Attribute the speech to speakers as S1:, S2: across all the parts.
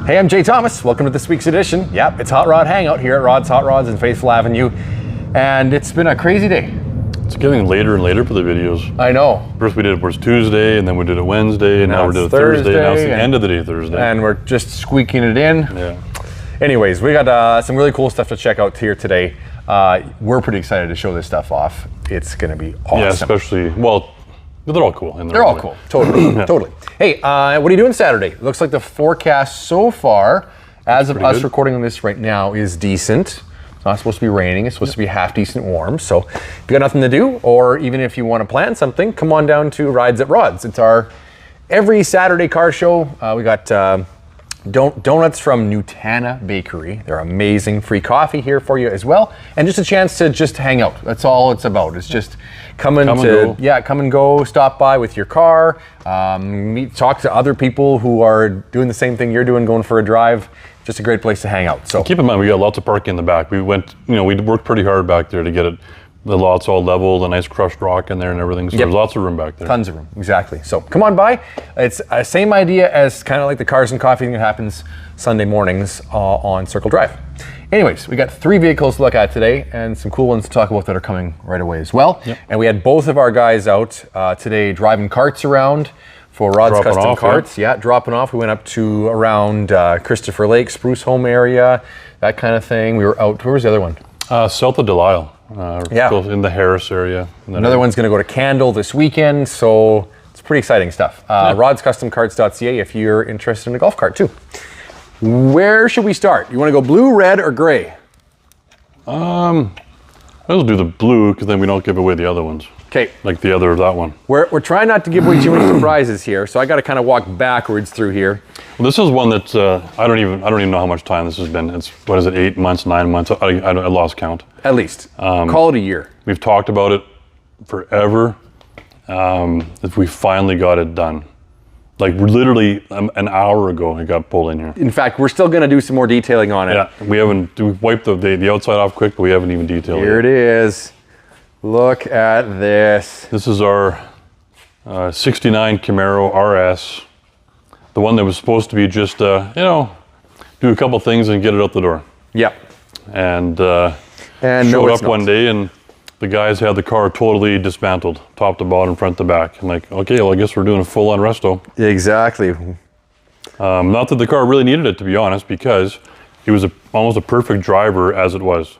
S1: Hey, I'm Jay Thomas. Welcome to this week's edition. Yep, it's Hot Rod Hangout here at Rod's Hot Rods in Faithful Avenue. And it's been a crazy day.
S2: It's getting later and later for the videos.
S1: I know.
S2: First we did it was Tuesday, and then we did it Wednesday, and now we're doing it Thursday, and now it's the end of the day Thursday.
S1: And we're just squeaking it in.
S2: Yeah.
S1: Anyways, we got some really cool stuff to check out here today. We're pretty excited to show this stuff off. It's going to be awesome.
S2: Yeah, especially, well, they're all cool.
S1: They're all cool. Totally. Totally. Hey, what are you doing Saturday? Looks like the forecast so far, as of us recording on this right now, is decent. It's not supposed to be raining. It's supposed to be half decent warm. So if you got nothing to do, or even if you want to plan something, come on down to Rides at Rods. It's our every Saturday car show. We got donuts from Nutana Bakery. They're amazing. Free coffee here for you as well. And just a chance to just hang out. That's all it's about. It's just come and go, stop by with your car, talk to other people who are doing the same thing you're doing, going for a drive. Just a great place to hang out. So
S2: keep in mind, we got lots of parking in the back. We went, we worked pretty hard back there to get it, the lots all leveled, a nice crushed rock in there and everything. So there's lots of room back there.
S1: Tons of room, exactly. So come on by. It's the same idea as kind of like the Cars and Coffee thing that happens Sunday mornings on Circle Drive. Anyways, we got 3 vehicles to look at today and some cool ones to talk about that are coming right away as well. Yep. And we had both of our guys out today driving carts around for Rod's Custom Carts. Yeah, dropping off. We went up to around Christopher Lake, Spruce Home area, that kind of thing. We were out, where was the other one?
S2: South of Delisle. In the Harris area.
S1: Another one's going to go to Candle this weekend, so it's pretty exciting stuff. RodsCustomCarts.ca if you're interested in a golf cart too. Where should we start? You want to go blue, red, or gray?
S2: Let's do the blue, because then we don't give away the other ones.
S1: Okay.
S2: Like that one.
S1: We're trying not to give away too many surprises here, so I got to kind of walk backwards through here.
S2: Well, this is one that I don't even know how much time this has been. It's, what is it, 8 months, 9 months? I lost count.
S1: At least. Call it a year.
S2: We've talked about it forever. If we finally got it done. Like literally an hour ago, it got pulled in here.
S1: In fact, we're still going to do some more detailing on it.
S2: Yeah, we've wiped the outside off quick, but we haven't even detailed it.
S1: Here it is. Look at this.
S2: This is our 69 Camaro RS. The one that was supposed to be just, do a couple things and get it out the door.
S1: Yep.
S2: And showed up one day and the guys had the car totally dismantled, top to bottom, front to back. I'm like, okay, well, I guess we're doing a full-on resto.
S1: Exactly.
S2: Not that the car really needed it, to be honest, because it was almost a perfect driver as it was.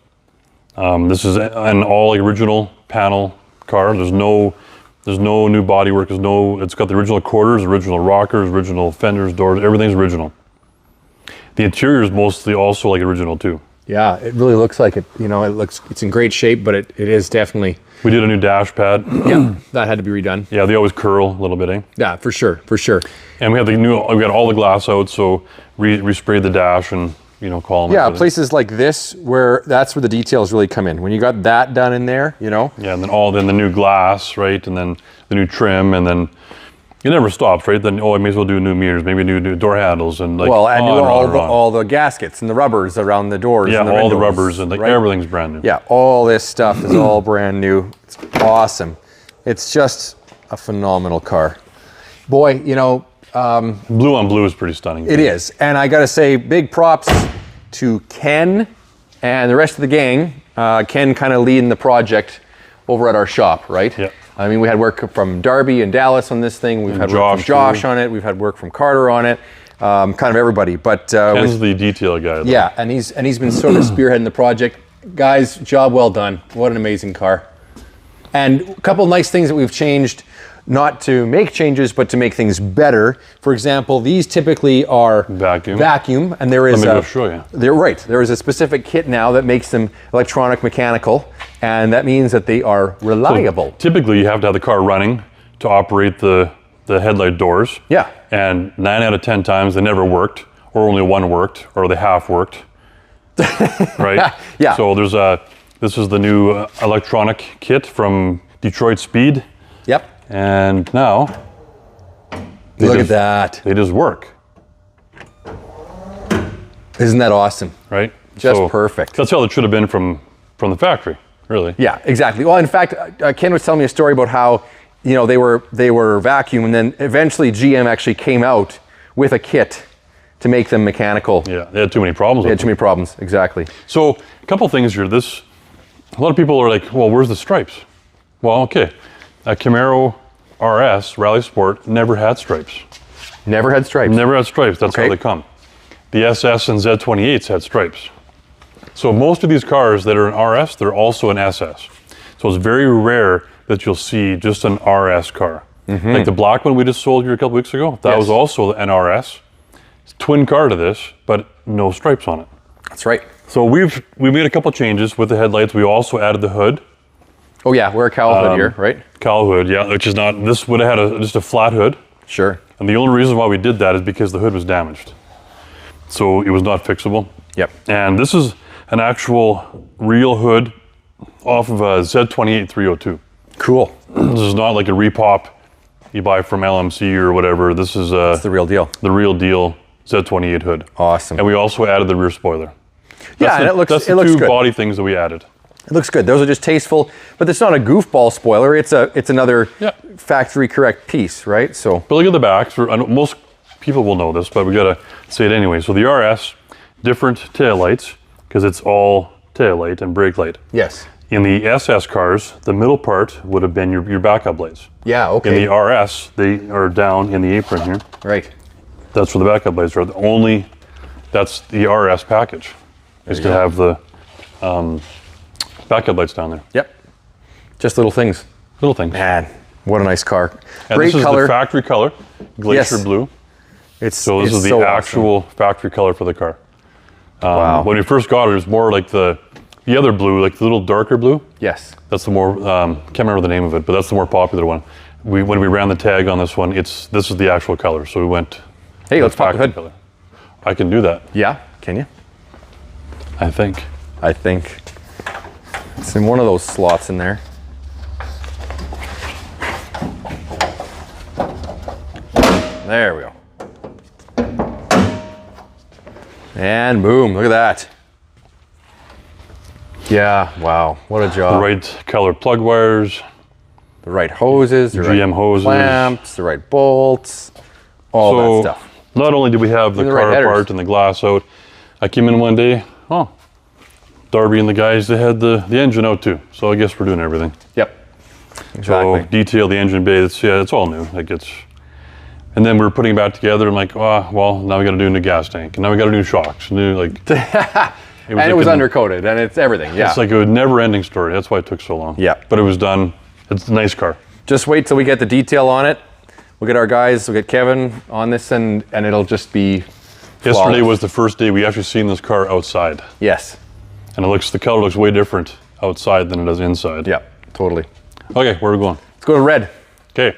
S2: This is an all original panel car. There's no new bodywork. It's got the original quarters, original rockers, original fenders, doors. Everything's original. The interior is mostly also like original too.
S1: Yeah, it really looks like it. It's in great shape, but it is definitely.
S2: We did a new dash pad.
S1: Yeah, that had to be redone.
S2: Yeah, they always curl a little bit, eh?
S1: Yeah, for sure.
S2: And we got all the glass out, so resprayed the dash and call them.
S1: Yeah, places like this that's where the details really come in. When you got that done in there, Yeah,
S2: and then the new glass, right, and then the new trim, and then it never stops, right? Then I may as well do new mirrors, maybe new door handles, and
S1: all the gaskets and the rubbers around the doors.
S2: Yeah,
S1: and
S2: all the rubbers and everything's brand new.
S1: Yeah, all this stuff is all brand new. It's awesome. It's just a phenomenal car. Boy,
S2: blue on blue is pretty stunning.
S1: It is, and I got to say, big props to Ken and the rest of the gang. Ken kind of leading the project over at our shop, right?
S2: Yeah.
S1: I mean, we had work from Darby and Dallas on this thing. We've had work from Josh on it. We've had work from Carter on it. Kind of everybody. But
S2: Ken's the detail guy, though.
S1: Yeah, and he's been sort of spearheading the project. Guys, job well done. What an amazing car. And a couple nice things that we've changed, not to make changes, but to make things better. For example, these typically are vacuum, and there is
S2: Let me go show you.
S1: There is a specific kit now that makes them electronic mechanical, and that means that they are reliable.
S2: So typically, you have to have the car running to operate the headlight doors.
S1: Yeah.
S2: And 9 out of 10 times they never worked, or only one worked, or they half worked. Right?
S1: Yeah.
S2: So this is the new electronic kit from Detroit Speed.
S1: Yep.
S2: And now,
S1: look at that.
S2: They just work.
S1: Isn't that awesome?
S2: Right?
S1: Just perfect.
S2: That's how it should have been from the factory, really.
S1: Yeah, exactly. Well, in fact, Ken was telling me a story about how, they were vacuum, and then eventually GM actually came out with a kit to make them mechanical.
S2: Yeah, they had too many problems.
S1: They had too many problems, exactly.
S2: So a couple things here. A lot of people are like, well, where's the stripes? Well, okay. A Camaro RS Rally Sport never had stripes.
S1: Never had stripes.
S2: Never had stripes. That's how they come. The SS and Z28s had stripes. So most of these cars that are an RS, they're also an SS. So it's very rare that you'll see just an RS car. Like the black one we just sold here a couple weeks ago, that was also an RS. It's a twin car to this, but no stripes on it.
S1: That's right.
S2: So we made a couple changes with the headlights. We also added the hood.
S1: Oh yeah, we're a cowl hood here, right?
S2: Cowl hood, yeah, which is not, this would have had just a flat hood.
S1: Sure.
S2: And the only reason why we did that is because the hood was damaged. So it was not fixable.
S1: Yep.
S2: And this is an actual real hood off of a Z28 302.
S1: Cool.
S2: This is not like a repop you buy from LMC or whatever. This is
S1: It's the real deal.
S2: the real deal Z28 hood.
S1: Awesome.
S2: And we also added the rear spoiler.
S1: Yeah, and it looks
S2: That's the
S1: two
S2: two body things that we added.
S1: It looks good. Those are just tasteful, but it's not a goofball spoiler. It's another factory correct piece, right? So.
S2: But look at the backs. I know most people will know this, but we gotta say it anyway. So the RS, different tail lights because it's all tail light and brake light.
S1: Yes.
S2: In the SS cars, the middle part would have been your backup lights.
S1: Yeah. Okay.
S2: In the RS, they are down in the apron here.
S1: Right.
S2: That's where the backup lights are. That's the RS package, is to have the backup lights down there.
S1: Yep. Just little things.
S2: Little things.
S1: Man, what a nice car.
S2: And
S1: Great
S2: this
S1: color.
S2: is the factory color, glacier blue. So this is the actual factory color for the car.
S1: Wow.
S2: When we first got it, it was more like the other blue, like the little darker blue.
S1: Yes.
S2: That's the more, can't remember the name of it, but that's the more popular one. When we ran the tag on this one, this is the actual color. So we went.
S1: Hey, let's pop the hood.
S2: Color. I can do that.
S1: Yeah. Can you?
S2: I think.
S1: It's in one of those slots in there. There we go. And boom, look at that. Yeah, wow, what a job.
S2: The right color plug wires.
S1: The right hoses, the
S2: GM
S1: right
S2: hoses.
S1: clamps, the right bolts, all that stuff.
S2: Not only did we have the car apart and the glass out, I came in one day, Darby and the guys, they had the engine out too. So I guess we're doing everything.
S1: Yep, exactly.
S2: So detail the engine bay, it's all new. And then we were putting it back together. I'm like, well, now we got to do a new gas tank, and now we got to do shocks, and it was
S1: undercoated, and it's everything. Yeah,
S2: it's like a never-ending story. That's why it took so long.
S1: Yeah,
S2: but it was done. It's a nice car.
S1: Just wait till we get the detail on it. We'll get our guys. We'll get Kevin on this, and it'll just be. Flawless.
S2: Yesterday was the first day we actually seen this car outside.
S1: Yes,
S2: and the color looks way different outside than it does inside.
S1: Yeah, totally.
S2: Okay, where are we going?
S1: Let's go to red.
S2: Okay,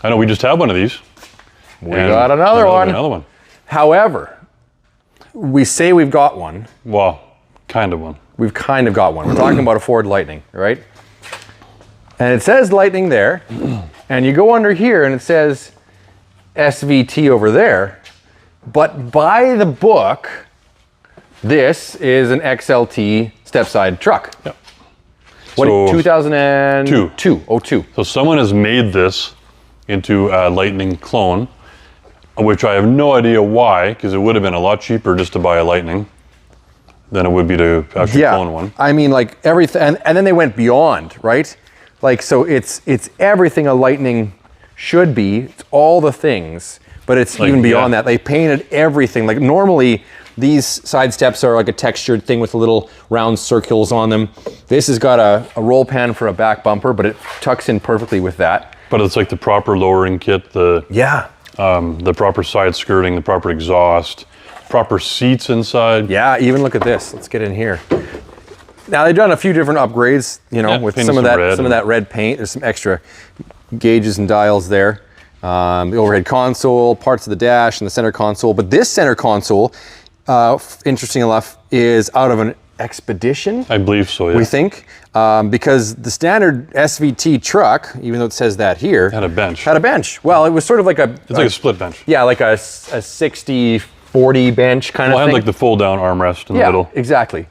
S2: I know we just have one of these.
S1: We got another one.
S2: Another one.
S1: However, we say we've got one.
S2: Well, kind of one.
S1: We've kind of got one. We're talking about a Ford Lightning, right? And it says Lightning there, and you go under here and it says SVT over there. But by the book, this is an XLT step-side truck.
S2: Yep.
S1: What, 2002? Oh, 2.
S2: So someone has made this into a Lightning clone, which I have no idea why, because it would have been a lot cheaper just to buy a Lightning than it would be to actually clone one.
S1: I mean, like everything, and then they went beyond, right? Like, so it's everything a Lightning should be. It's all the things, but it's like, even beyond that. They painted everything. Like normally, these side steps are like a textured thing with little round circles on them. This has got a roll pan for a back bumper, but it tucks in perfectly with that.
S2: But it's like the proper lowering kit, the proper side skirting, the proper exhaust, proper seats inside.
S1: Yeah, even look at this. Let's get in here. Now they've done a few different upgrades, with some of that red paint. There's some extra gauges and dials there. The overhead console, parts of the dash, and the center console. But this center console, interesting enough, is out of an Expedition.
S2: I believe so, yeah.
S1: We think, because the standard SVT truck, even though it says that here,
S2: had a bench.
S1: Well, it was sort of like
S2: it's like a split bench.
S1: Yeah, like a 60-40 bench kind of thing.
S2: Well, I had like the fold-down armrest in the middle.
S1: Exactly.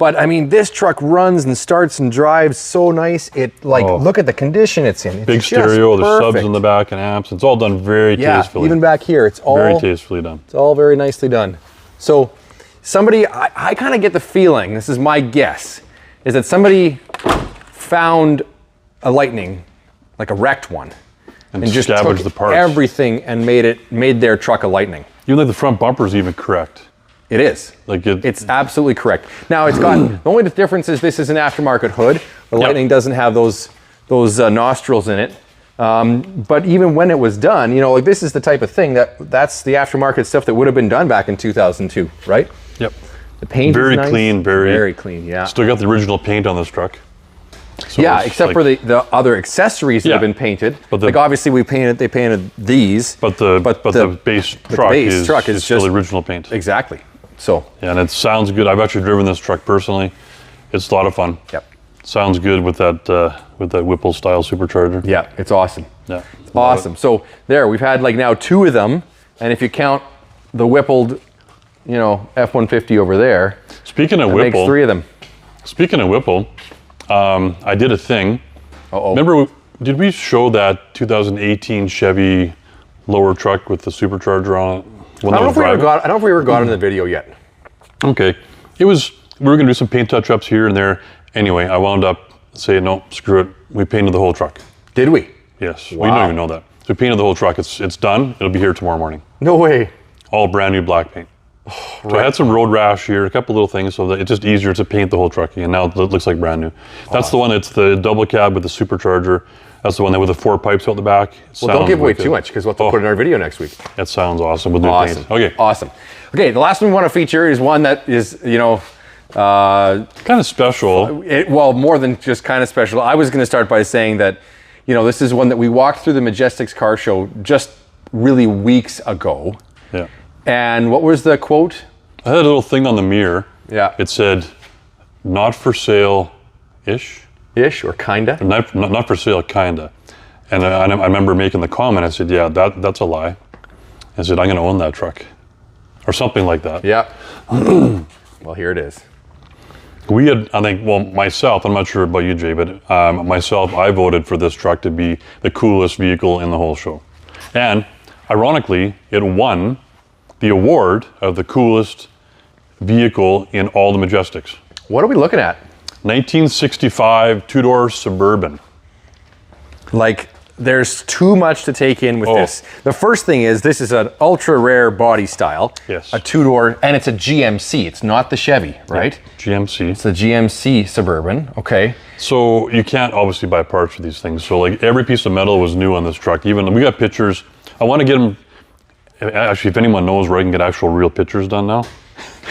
S1: But I mean, this truck runs and starts and drives so nice. It look at the condition it's in. It's
S2: big stereo, there's subs in the back and amps. It's all done very tastefully.
S1: Even back here, it's all
S2: very tastefully done.
S1: It's all very nicely done. So somebody, I kind of get the feeling, this is my guess, is that somebody found a Lightning, like a wrecked one, and just took
S2: the parts.
S1: Everything and made their truck a Lightning.
S2: Even like the front bumper is even correct.
S1: It is.
S2: It's
S1: absolutely correct. Now it's got, the only difference is this is an aftermarket hood. The Lightning doesn't have those nostrils in it. But even when it was done, you know, like this is the type of thing that's the aftermarket stuff that would have been done back in 2002, right?
S2: Yep.
S1: The paint
S2: very
S1: is nice.
S2: Clean,
S1: very clean, yeah.
S2: Still got the original paint on this truck. So
S1: yeah, except for the other accessories that have been painted. But like obviously they painted these.
S2: But the base truck is still the original paint.
S1: Exactly. So.
S2: Yeah, and it sounds good. I've actually driven this truck personally. It's a lot of fun.
S1: Yep.
S2: Sounds good with that Whipple style supercharger.
S1: Yeah, it's awesome.
S2: Yeah.
S1: It's awesome. So there, we've had like now 2 of them, and if you count the Whippled, you know, F-150 over there.
S2: Speaking of Whipple,
S1: makes 3 of them.
S2: Speaking of Whipple, I did a thing. Remember, did we show that 2018 Chevy lower truck with the supercharger on it? I don't know if
S1: we ever got in the video yet.
S2: Okay. We were going to do some paint touch-ups here and there. Anyway, I wound up saying, no, screw it. We painted the whole truck.
S1: Did we?
S2: Yes. Wow. We don't even know that. So we painted the whole truck. It's done. It'll be here tomorrow morning.
S1: No way.
S2: All brand new black paint. So I had some road rash here, a couple little things, so that it's just easier to paint the whole truck again. Now it looks like brand new. That's the one. It's the double cab with the supercharger. That's the one with the 4 pipes out the back.
S1: Well, don't give away too much because we'll have to put in our video next week.
S2: That sounds awesome with new paint. Okay.
S1: Awesome. Okay, the last one we want to feature is one that is, you know,
S2: kind of special.
S1: Well, more than just kind of special. I was going to start by saying that, you know, this is one that we walked through the Majestics car show just really weeks ago.
S2: Yeah.
S1: And what was the quote?
S2: I had a little thing on the mirror.
S1: Yeah.
S2: It said, "Not for sale-ish."
S1: Ish or kinda?
S2: Not for sale, kinda. And I remember making the comment. I said, "Yeah, that's a lie." I said, "I'm going to own that truck," or something like that.
S1: Yeah. Well, here it is.
S2: We had, I think, well, myself. I'm not sure about you, Jay, but myself, I voted for this truck to be the coolest vehicle in the whole show, and ironically, it won the award of the coolest vehicle in all the Majestics.
S1: What are we looking at?
S2: 1965 2-door Suburban.
S1: Like, there's too much to take in with this. The first thing is, this is an ultra rare body style.
S2: Yes.
S1: A 2-door, and it's a GMC. It's not the Chevy, right?
S2: Yeah, GMC.
S1: It's a GMC Suburban, okay.
S2: So you can't obviously buy parts for these things. So like every piece of metal was new on this truck. Even, we got pictures. I want to get them, actually, if anyone knows where I can get actual real pictures done now,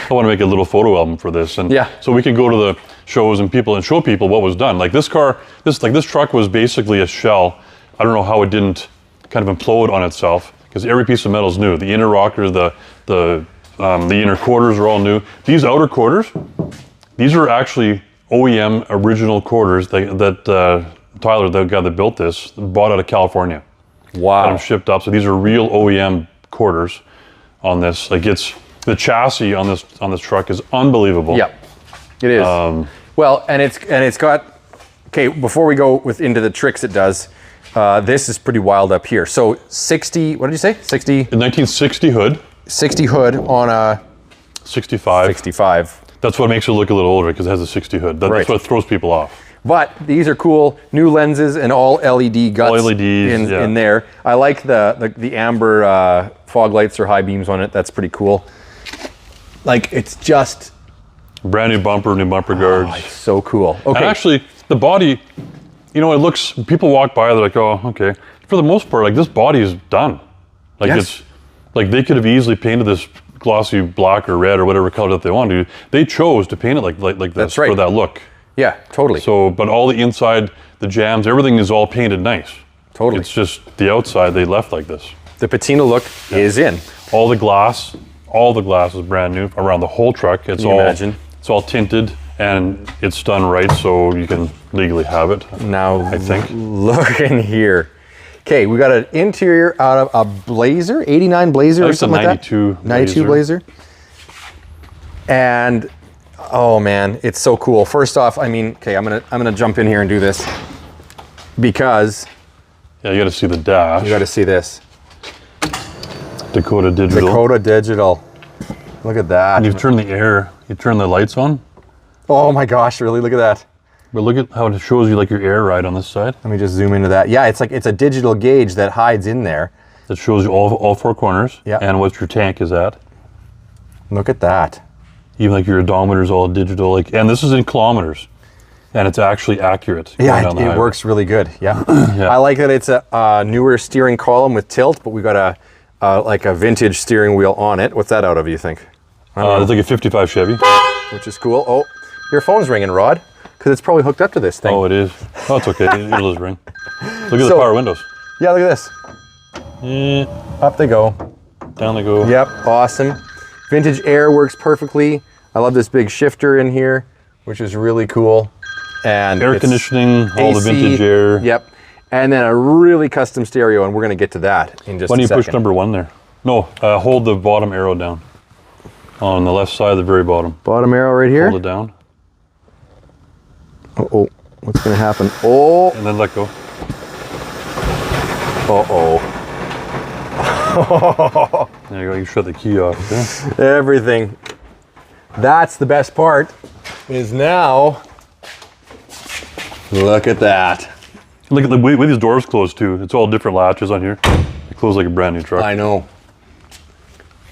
S2: I want to make a little photo album for this, and so we can go to the shows and show people what was done. Like this car, this truck was basically a shell. I don't know how it didn't kind of implode on itself because every piece of metal is new. The inner rockers, the inner quarters are all new. These outer quarters, these are actually OEM original quarters that Tyler, the guy that built this, bought out of California.
S1: Wow.
S2: Got them shipped up. So these are real OEM quarters on this. Like the chassis on this truck is unbelievable.
S1: Yeah, it is. Well, and it's got, okay, before we go into the tricks it does, this is pretty wild up here. So 60, what did you say? 60?
S2: 1960 hood.
S1: 60 hood on a
S2: 65.
S1: 65.
S2: That's what makes it look a little older because it has a 60 hood. That's what throws people off.
S1: But these are cool, new lenses and all LED guts
S2: all LEDs,
S1: in there. I like the amber fog lights or high beams on it. That's pretty cool. Like, it's just...
S2: Brand new bumper guards.
S1: Oh, it's so cool. Okay.
S2: And actually, the body, you know, it looks, people walk by, they're like, oh, okay. For the most part, like, this body is done. Like, it's, like, they could have easily painted this glossy black or red or whatever color that they wanted to. They chose to paint it like this for that look.
S1: Yeah, totally.
S2: So, but all the inside, the jams, everything is all painted nice.
S1: Totally.
S2: It's just the outside they left like this.
S1: The patina look is in.
S2: All the glass is brand new around the whole truck. It's all tinted and it's done right, so you can legally have it.
S1: Now,
S2: I think.
S1: Look in here. Okay, we got an interior out of a Blazer, 89 Blazer or something like that.
S2: 92
S1: 92 Blazer. And Oh man, it's so cool. First off, I mean, okay, I'm gonna jump in here and do this because
S2: Yeah, you got to see the dash.
S1: you got to see this.
S2: Dakota Digital.
S1: Dakota Digital. Look at that.
S2: And you turn the lights on.
S1: Oh my gosh, really? Look at that.
S2: But look at how it shows you like your air ride on this side.
S1: Let me just zoom into that. Yeah, it's a digital gauge that hides in there.
S2: That shows you all four corners.
S1: Yeah.
S2: And what your tank is at.
S1: Look at that.
S2: Even like your odometer is all digital. And this is in kilometers. And it's actually accurate.
S1: Yeah, it works really good. Yeah.
S2: Yeah.
S1: I like that it's a newer steering column with tilt, but we got like a vintage steering wheel on it. What's that out of, you think?
S2: It's like a 55 Chevy.
S1: Which is cool. Oh, your phone's ringing, Rod, because it's probably hooked up to this thing.
S2: Oh, it is. Oh, it's okay. It'll just ring. Look at the power windows.
S1: Yeah, look at this.
S2: Yeah.
S1: Up they go.
S2: Down they go.
S1: Yep, awesome. Vintage air works perfectly. I love this big shifter in here, which is really cool. And
S2: Air conditioning, all the vintage air.
S1: Yep. And then a really custom stereo, and we're going to get to that in just a second.
S2: Why don't you push number 1 there? No, hold the bottom arrow down. On the left side, the very bottom.
S1: Bottom arrow right here?
S2: Hold it down.
S1: Uh-oh. What's going to happen? Oh.
S2: And then let go.
S1: Uh-oh.
S2: There you go. You shut the key off there.
S1: Everything. That's the best part, is now, look at that.
S2: Look at the way these doors close too. It's all different latches on here. They close like a brand new truck.
S1: I know.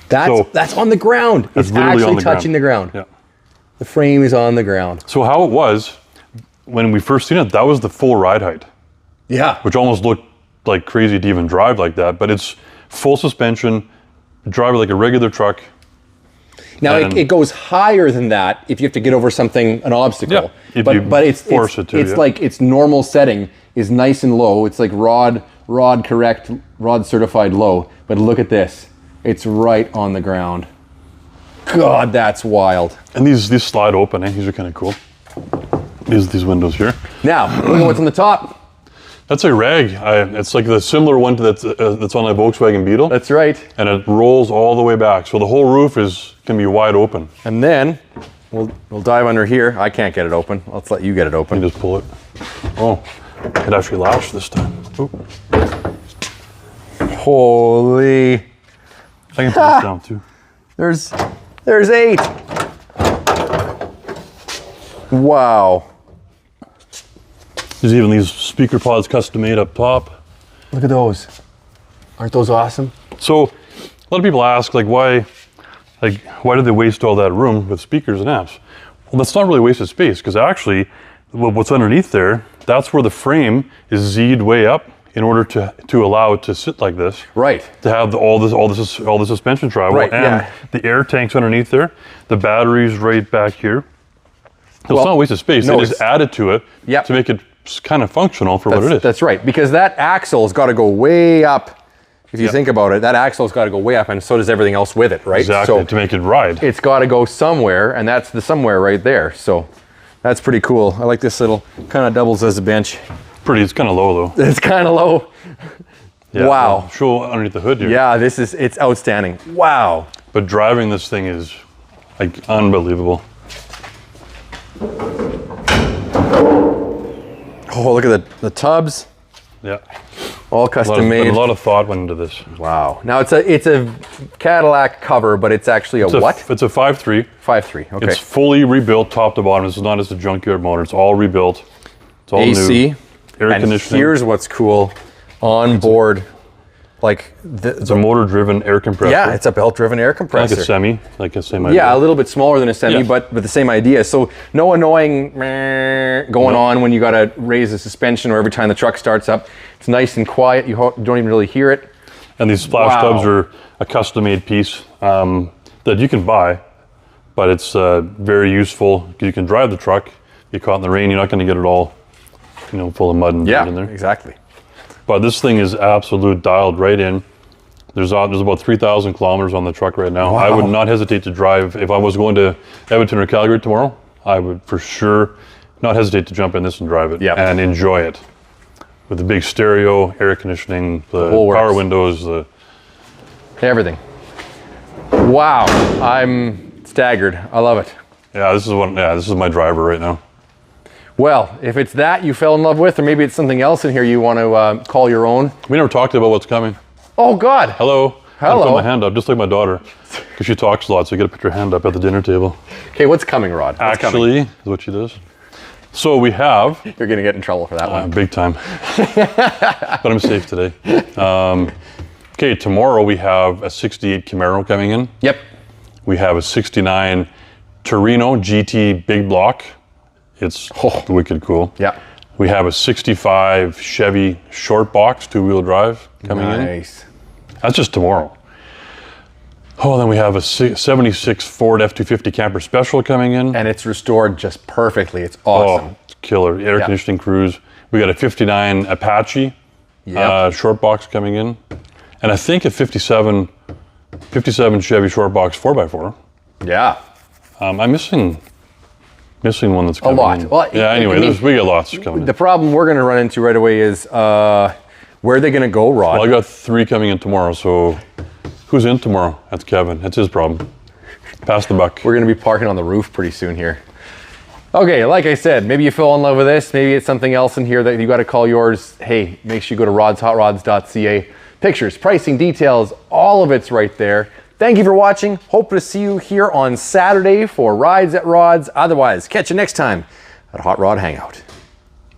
S1: That's on the ground. It's
S2: literally
S1: actually
S2: on the
S1: touching the ground.
S2: Yeah.
S1: The frame is on the ground.
S2: So how it was, when we first seen it, that was the full ride height,
S1: Yeah.
S2: which almost looked like crazy to even drive like that, but it's full suspension, drive it like a regular truck.
S1: Now it goes higher than that if you have to get over an obstacle.
S2: Yeah, if
S1: but
S2: you
S1: it's
S2: force it to,
S1: it's
S2: yeah.
S1: like its normal setting is nice and low. It's like rod certified low. But look at this. It's right on the ground. God, that's wild.
S2: And these slide open, These are kind of cool. These windows here.
S1: Now, look at what's on the top.
S2: That's a rag. It's like the similar one to that's on a Volkswagen Beetle.
S1: That's right.
S2: And it rolls all the way back. So the whole roof can be wide open.
S1: And then we'll dive under here. I can't get it open. Let's let you get it open.
S2: You just pull it. Oh, it actually latched this time. Oop.
S1: Holy.
S2: I can put this down too.
S1: There's 8. Wow.
S2: There's even these speaker pods custom made up top.
S1: Look at those. Aren't those awesome?
S2: So a lot of people ask why did they waste all that room with speakers and amps? Well, that's not really wasted space, because actually what's underneath there, that's where the frame is Z'd way up in order to allow it to sit like this.
S1: Right.
S2: To have all the suspension travel,
S1: Right,
S2: and
S1: yeah.
S2: the air tanks underneath there, the batteries right back here. So it's not wasted space.
S1: no,
S2: They just added to it
S1: Yep.
S2: to make it kind of functional for what it is.
S1: That's right, because that axle's got to go way up. If you think about it, that axle's got to go way up, and so does everything else with it, right?
S2: Exactly,
S1: So
S2: to make it ride.
S1: it's got to go somewhere, and that's the somewhere right there. So that's pretty cool. I like this little, kind of doubles as a bench.
S2: It's kind of low though.
S1: It's kind of low.
S2: Yeah,
S1: Wow.
S2: I'll show underneath the hood here.
S1: Yeah, it's outstanding. Wow.
S2: But driving this thing is unbelievable.
S1: Oh, look at the tubs,
S2: Yeah.
S1: all custom made.
S2: A lot of thought went into this.
S1: Wow. Now it's a Cadillac cover, but it's actually what?
S2: It's a 5.3.
S1: 5.3. Okay.
S2: It's fully rebuilt top to bottom. This is not just a junkyard motor. It's all rebuilt. It's all
S1: AC.
S2: new. Air
S1: And
S2: conditioning.
S1: here's what's cool, on board,
S2: It's a motor-driven air compressor.
S1: yeah, it's a belt-driven air compressor.
S2: like a semi.
S1: Yeah, a little bit smaller than a semi,
S2: Yeah.
S1: but the same idea. So no annoying meh going on when you got to raise the suspension or every time the truck starts up. It's nice and quiet. You don't even really hear it.
S2: And these splash
S1: Wow.
S2: tubs are a custom-made piece that you can buy, but it's very useful. You can drive the truck. Get caught in the rain, you're not going to get it all, full of mud and dirt in there.
S1: Exactly.
S2: But this thing is absolute dialed right in. There's about 3,000 kilometers on the truck right now.
S1: Wow.
S2: I would not hesitate to drive. If I was going to Edmonton or Calgary tomorrow, I would for sure not hesitate to jump in this and drive it and enjoy it. With the big stereo, air conditioning, the
S1: whole
S2: power
S1: works.
S2: windows,
S1: Everything. Wow, I'm staggered. I love it.
S2: Yeah, this is my driver right now.
S1: Well, if it's that you fell in love with, or maybe it's something else in here you want to call your own.
S2: We never talked about what's coming.
S1: Oh, God.
S2: Hello.
S1: Hello.
S2: I put my hand up, just like my daughter, because she talks a lot, so you got to put your hand up at the dinner table.
S1: Okay, what's coming, Rod? What's
S2: Actually, is what she does. So we have...
S1: You're going to get in trouble for that one.
S2: Big time. But I'm safe today. Okay, tomorrow we have a 68 Camaro coming in.
S1: Yep.
S2: We have a 69 Torino GT big block. It's wicked cool.
S1: Yeah.
S2: We have a 65 Chevy short box, 2-wheel drive coming in.
S1: Nice.
S2: That's just tomorrow. Oh, then we have a 76 Ford F-250 Camper Special coming in.
S1: And it's restored just perfectly. It's awesome.
S2: Oh, it's killer. Air conditioning cruise. We got a 59 Apache short box coming in. And I think a 57 Chevy short box 4x4.
S1: Yeah.
S2: I'm missing one that's coming.
S1: A lot.
S2: In.
S1: Well,
S2: yeah, anyway, we got lots coming in.
S1: The problem we're going to run into right away is where are they going to go, Rod?
S2: Well, I got 3 coming in tomorrow, so who's in tomorrow? That's Kevin. That's his problem. Pass the buck.
S1: We're going to be parking on the roof pretty soon here. Okay, like I said, maybe you fell in love with this. Maybe it's something else in here that you got to call yours. Hey, make sure you go to rodshotrods.ca. Pictures, pricing, details, all of it's right there. Thank you for watching. Hope to see you here on Saturday for Rides at Rods. Otherwise, catch you next time at Hot Rod Hangout.